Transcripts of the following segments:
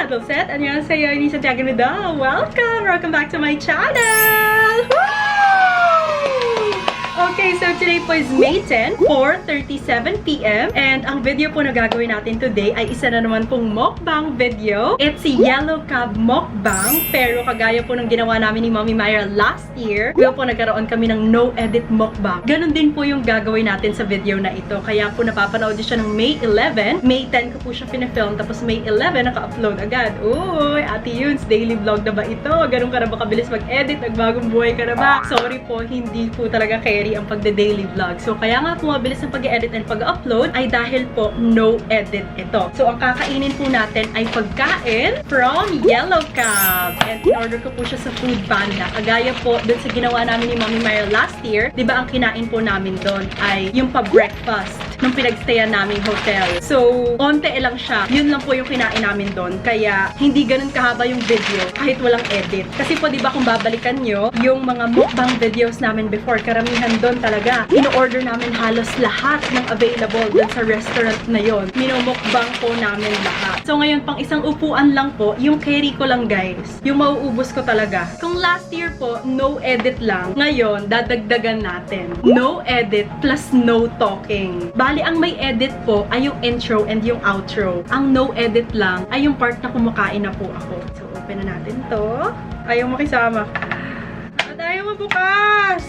Dulcet. 안녕하세요, Inisa Jaganida. Welcome back to my channel. Woo! Okay, so today po is May 10, 4:37 PM. And ang video po na gagawin natin today ay isa na naman pong mukbang video. It's a yellow cab mukbang. Pero kagaya po ng ginawa namin ni Mommy Myra last year, po nagkaroon kami ng no-edit mukbang. Ganon din po yung gagawin natin sa video na ito. Kaya po napapanood siya ng May 11. May 10 ko po siya pinafilm. Tapos May 11, naka-upload agad. Uy, Ate Yunes, daily vlog na ba ito? Ganun ka na ba kabilis mag-edit? Nagbagong buhay ka na ba? Sorry po, hindi po talaga carry ang pagde-daily vlog. So, kaya nga po mabilis ang pag-edit and pag-upload ay dahil po no edit ito. So, ang kakainin po natin ay pagkain from Yellow Cab. And in-order ko po siya sa Food Panda. Kagaya po dun sa ginawa namin ni Mommy Myra last year, di ba ang kinain po namin doon ay yung pa-breakfast nung pinagstayan naming hotel. So, onte lang siya. Yun lang po yung kinain namin doon. Kaya, hindi ganun kahaba yung video kahit walang edit. Kasi po, di ba kung babalikan nyo, yung mga mukbang videos namin before, karamihan doon talaga. In-order namin halos lahat ng available doon sa restaurant na yon. Minumukbang po namin lahat. So, ngayon, pang isang upuan lang po, yung carry ko lang, guys. Yung mauubos ko talaga. Kung last year po, no edit lang. Ngayon, dadagdagan natin. No edit plus no talking. Bali, ang may edit po ay yung intro and yung outro. Ang no edit lang ay yung part na kumakain na po ako. So, open na natin to. Ayaw makisama. At ayaw mabukas!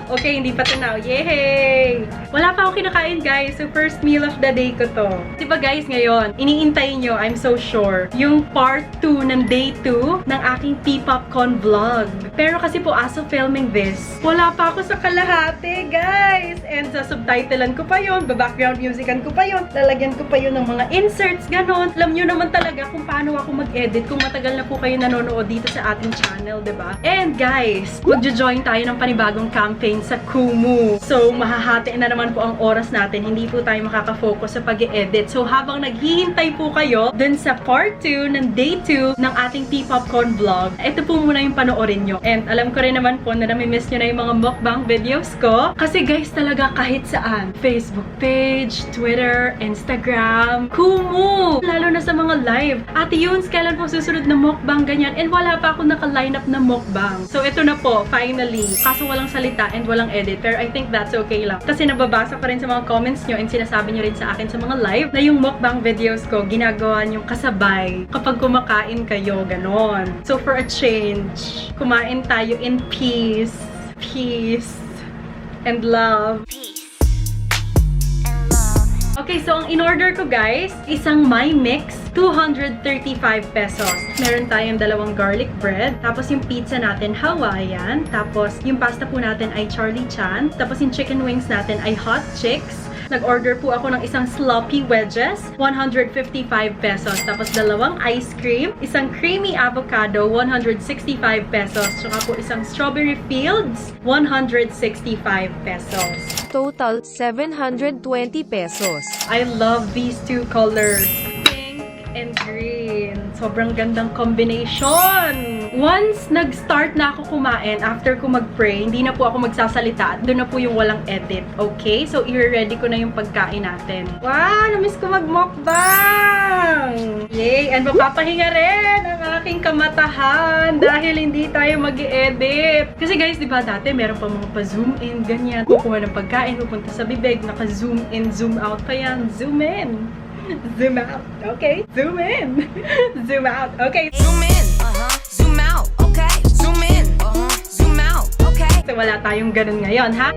Okay, hindi pa tunaw. Yay! Wala pa akong kinakain, guys. So, first meal of the day ko to. Diba, guys, ngayon, iniintay nyo, I'm so sure, yung part 2 ng day 2 ng aking P-Popcorn vlog. Pero kasi po, as of filming this, wala pa ako sa kalahati, guys! And sa subtitlean ko pa yun, background musican ko pa yun, lalagyan ko pa yun ng mga inserts, ganon. Alam nyo naman talaga kung paano ako mag-edit kung matagal na po kayo nanonood dito sa ating channel, diba? And, guys, magjo-join tayo ng panibagong campaign sa Kumu. So, mahahati na naman po ang oras natin. Hindi po tayo makaka-focus sa pag-edit. So, habang naghihintay po kayo dun sa part 2 ng day 2 ng ating P-Popcorn vlog, ito po muna yung panoorin nyo. And alam ko rin naman po na nami-miss nyo na yung mga mukbang videos ko. Kasi guys, talaga kahit saan. Facebook page, Twitter, Instagram, Kumu! Lalo na sa mga live. Ate Yunes, kailan po susunod na mukbang ganyan? And wala pa ako naka-line up na mukbang. So, ito na po, finally. Kaso walang salita and walang edit. Pero I think that's okay lang. Kasi nababasa pa rin sa mga comments nyo and sinasabi nyo rin sa akin sa mga live na yung mukbang videos ko, ginagawa nyo kasabay kapag kumakain kayo, ganon. So for a change, kumain tayo in peace. Peace and love. Okay, so ang in-order ko, guys, isang My Mix, 235 pesos. Meron tayong dalawang garlic bread. Tapos yung pizza natin, Hawaiian. Tapos yung pasta po natin ay Charlie Chan. Tapos yung chicken wings natin ay Hot Chicks. Nag-order po ako ng isang sloppy wedges, 155 pesos. Tapos dalawang ice cream, isang creamy avocado, 165 pesos. Tsaka po isang strawberry fields, 165 pesos. Total 720 pesos. I love these two colors. Pink and green. Sobrang gandang combination. Once nag-start na ako kumain, after ko mag-pray, hindi na po ako magsasalita at doon na po yung walang edit. Okay? So, i-ready ko na yung pagkain natin. Wow! Namiss ko mag-mukbang! Yay! And mapapahinga rin ang aking kamatahan dahil hindi tayo mag-edit. Kasi guys, di ba dati meron pa mga pa-zoom in, ganyan. Kukuha ng pagkain, pupunta sa bibig, naka-zoom in, zoom out pa yan. Zoom in! Zoom out. Okay? Zoom in. Zoom out. Okay? Zoom in. Zoom out. Okay? Zoom in. Zoom out. Okay? So, wala tayong ganun ngayon, ha?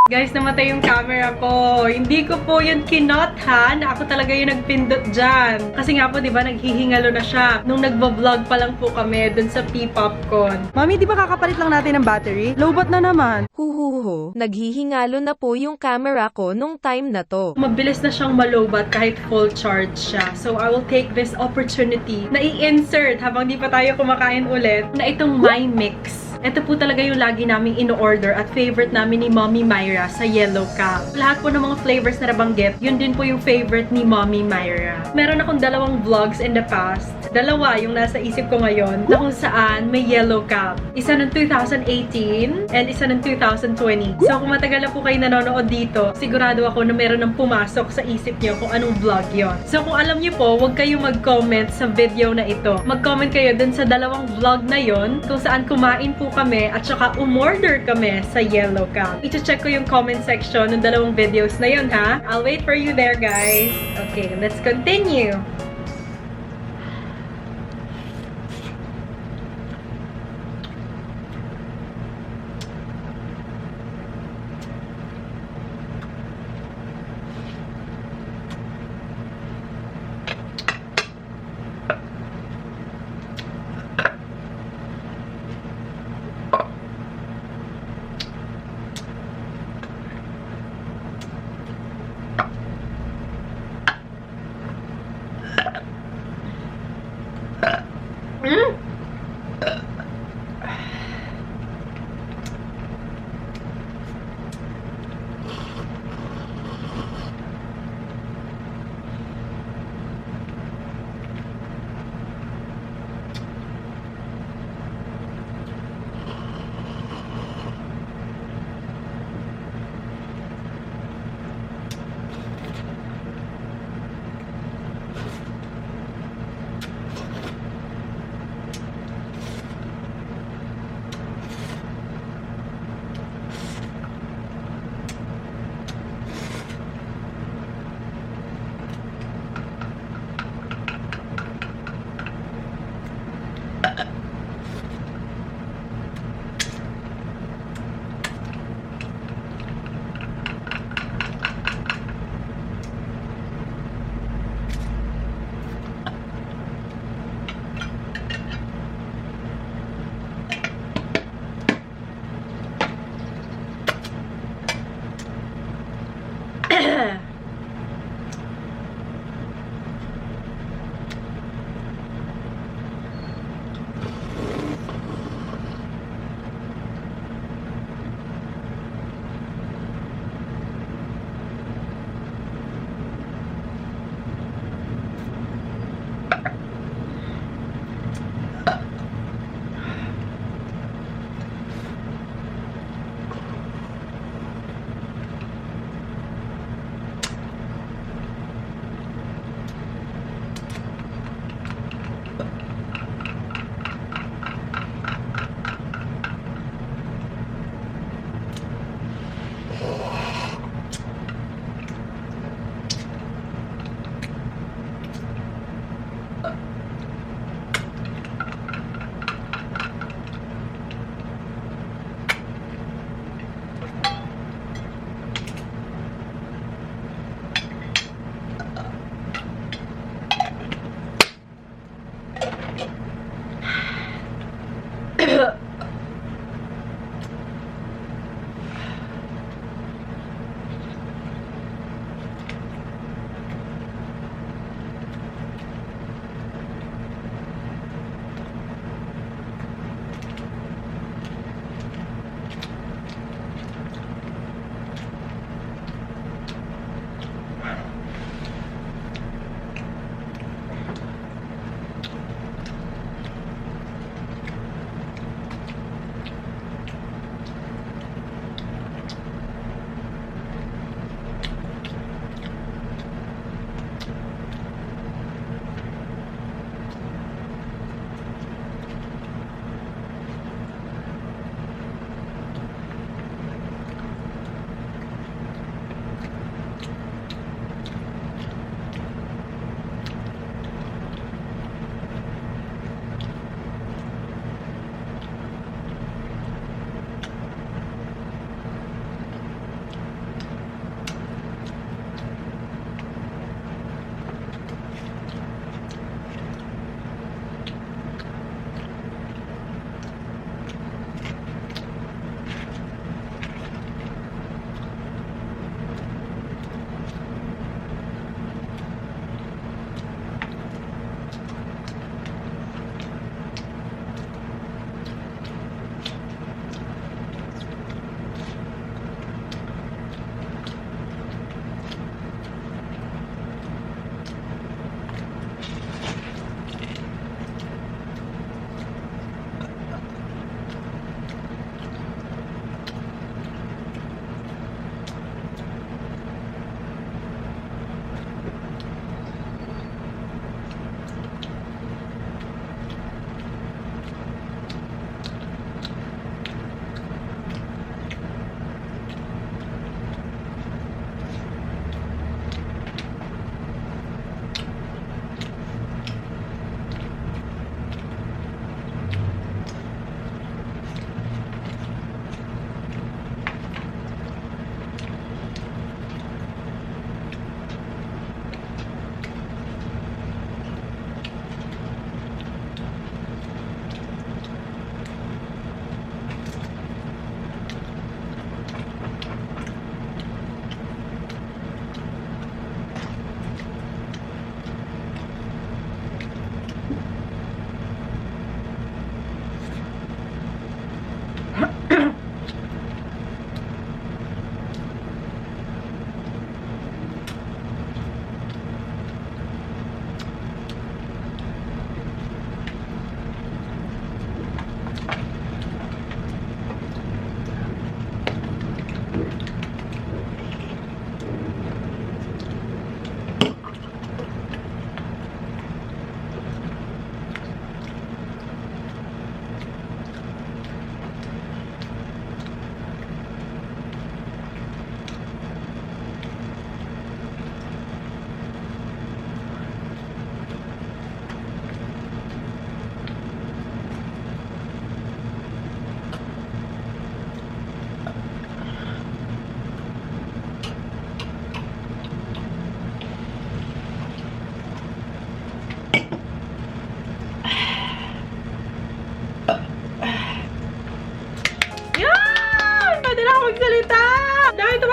Guys, namatay yung camera ko. Hindi ko po yun kinot ha, na ako talaga yung nagpindot dyan. Kasi nga po, di ba, naghihingalo na siya. Nung nagba-vlog pa lang po kami dun sa P-Popcorn. Mami, di ba kakapalit lang natin ng battery? Lowbat na naman. Huhuhu, naghihingalo na po yung camera ko nung time na to. Mabilis na siyang malowbat kahit full charge siya. So, I will take this opportunity na i-insert habang di pa tayo kumakain ulit na itong My Mix. Ito po talaga yung lagi naming in-order at favorite namin ni Mommy Myra sa Yellow Cab. Lahat po ng mga flavors na nabanggit, yun din po yung favorite ni Mommy Myra. Meron akong dalawang vlogs in the past. Dalawa yung nasa isip ko ngayon na kung saan may Yellow Cab. Isa ng 2018 and isa ng 2020. So kung matagal na po kayo nanonood dito, sigurado ako na meron ng pumasok sa isip nyo kung anong vlog yon. So kung alam nyo po, huwag kayong mag-comment sa video na ito. Mag-comment kayo dun sa dalawang vlog na yon kung saan kumain po kami at saka umorder kami sa Yellow Cab. I-check ko yung comment section ng dalawang videos na yon ha. I'll wait for you there guys. Okay, let's continue.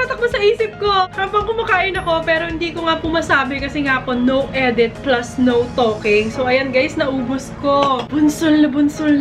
tumatakbo sa isip ko habang kumakain ako, pero hindi ko nga po masabi kasi nga po no edit plus no talking. So ayan guys, naubos ko. Bunsol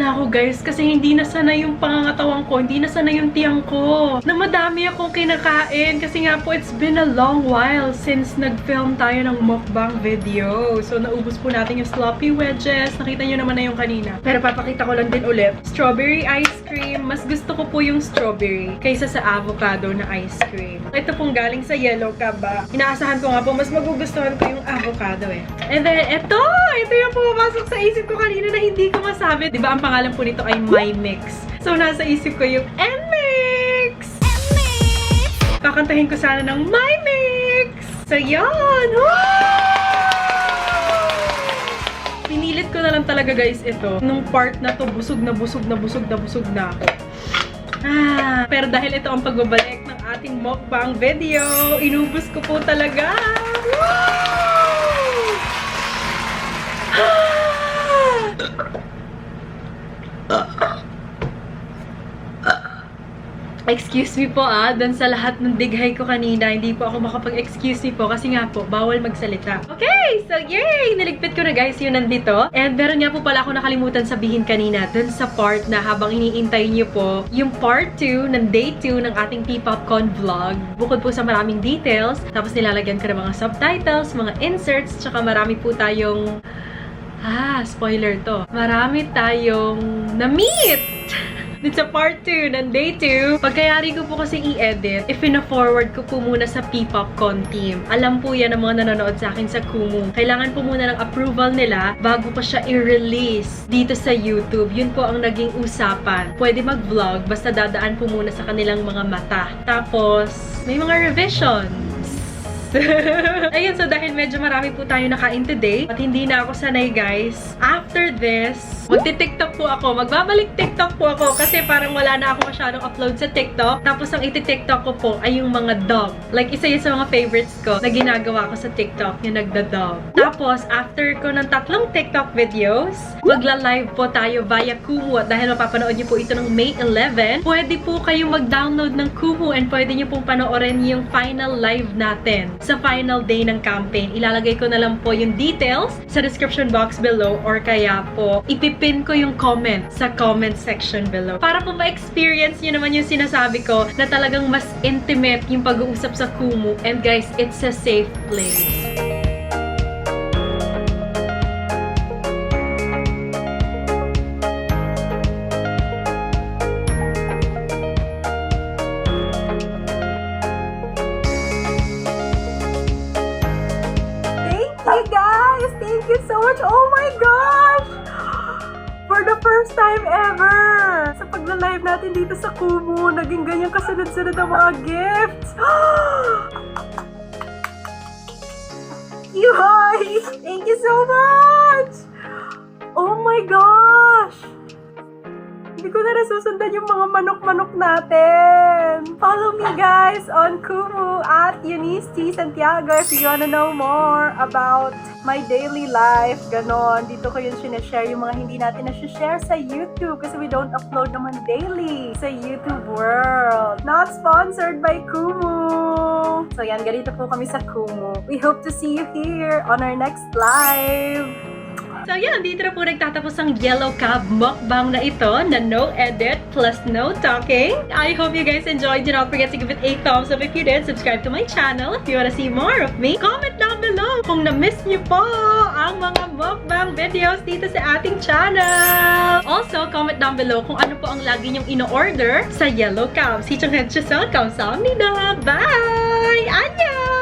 na ako guys kasi hindi na sana yung pangangatawan ko, hindi na sana yung tiyang ko. Na madami akong kinakain kasi nga po it's been a long while since nag-film tayo ng mukbang video. So naubos po natin yung sloppy wedges. Nakita nyo naman na yung kanina. Pero papakita ko lang din ulit. Strawberry ice cream. Mas gusto ko po yung strawberry kaysa sa avocado na ice cream. Ito pong galing sa Yellow Cab. Inaasahan ko nga po, mas magugustuhan ko yung avocado eh. And then, ito yung pumapasok sa isip ko kanina na hindi ko masabi. Diba ang pangalan po nito ay My Mix. So, nasa isip ko yung M-Mix! Kakantahin ko sana ng My Mix! So, yun! Pinilit ko na lang talaga guys ito. Nung part na to, busog na ako. Pero dahil ito ang pagbabalik ng ating mukbang video, inubos ko po talaga. Excuse me po dun sa lahat ng dighay ko kanina, hindi po ako makapag-excuse me po kasi nga po, bawal magsalita. Okay, so yay! Niligpit ko na guys yung nandito. And meron nga po pala ako nakalimutan sabihin kanina dun sa part na habang iniintay niyo po yung part 2 ng day 2 ng ating P-Popcon vlog. Bukod po sa maraming details, tapos nilalagyan ko ng mga subtitles, mga inserts, tsaka marami po tayong spoiler to. Marami tayong na-meet! Dito sa part 2 ng day 2, pagkayari ko po kasi i-edit, ipina-forward ko po muna sa P-Popcon team. Alam po yan ng mga nanonood sa akin sa Kumu. Kailangan po muna ng approval nila bago pa siya i-release dito sa YouTube. Yun po ang naging usapan. Pwede mag-vlog, basta dadaan po muna sa kanilang mga mata. Tapos, may mga revisions. Ayun, so dahil medyo marami po tayo nakain today at hindi na ako sanay guys, after this, magti-TikTok po ako. Magbabalik TikTok po ako kasi parang wala na ako masyadong upload sa TikTok. Tapos ang iti-TikTok ko po ay yung mga dog. Like isa yun sa mga favorites ko na ginagawa ko sa TikTok, yung nagda-dog. Tapos after ko ng 3 TikTok videos, magla-live po tayo via Kumu. At dahil mapapanood niyo po ito ng May 11, pwede po kayo mag-download ng Kumu and pwede niyo pong panoorin yung final live natin sa final day ng campaign. Ilalagay ko na lang po yung details sa description box below or kaya po ipipin ko yung comment sa comment section below. Para po ma-experience nyo naman yung sinasabi ko na talagang mas intimate yung pag-uusap sa Kumu. And guys, it's a safe place. Hey guys! Thank you so much! Oh my gosh! For the first time ever! Sa pagla-live natin dito sa Kumu, naging ganyan kasunod-sunod ang mga gifts! Yuhay! Thank you so much! Oh my gosh! Hindi ko na nasusundan yung mga manok-manok natin. Follow me guys on Kumu at Eunice T. Santiago if you wanna know more about my daily life. Ganon. Dito ko yun sinashare yung mga hindi natin na-share sa YouTube kasi we don't upload naman daily sa YouTube world. Not sponsored by Kumu. So yan, ganito po kami sa Kumu. We hope to see you here on our next live. So yan, dito na po nagtatapos ang Yellow Cab mukbang na ito na no edit plus no talking. I hope you guys enjoyed. Do not forget to give it a thumbs up if you did. Subscribe to my channel if you wanna see more of me. Comment down below kung na-miss niyo po ang mga mukbang videos dito sa ating channel. Also, comment down below kung ano po ang lagi niyong ino-order sa Yellow Cab. 시청해주셔서 감사합니다. Bye! 안녕!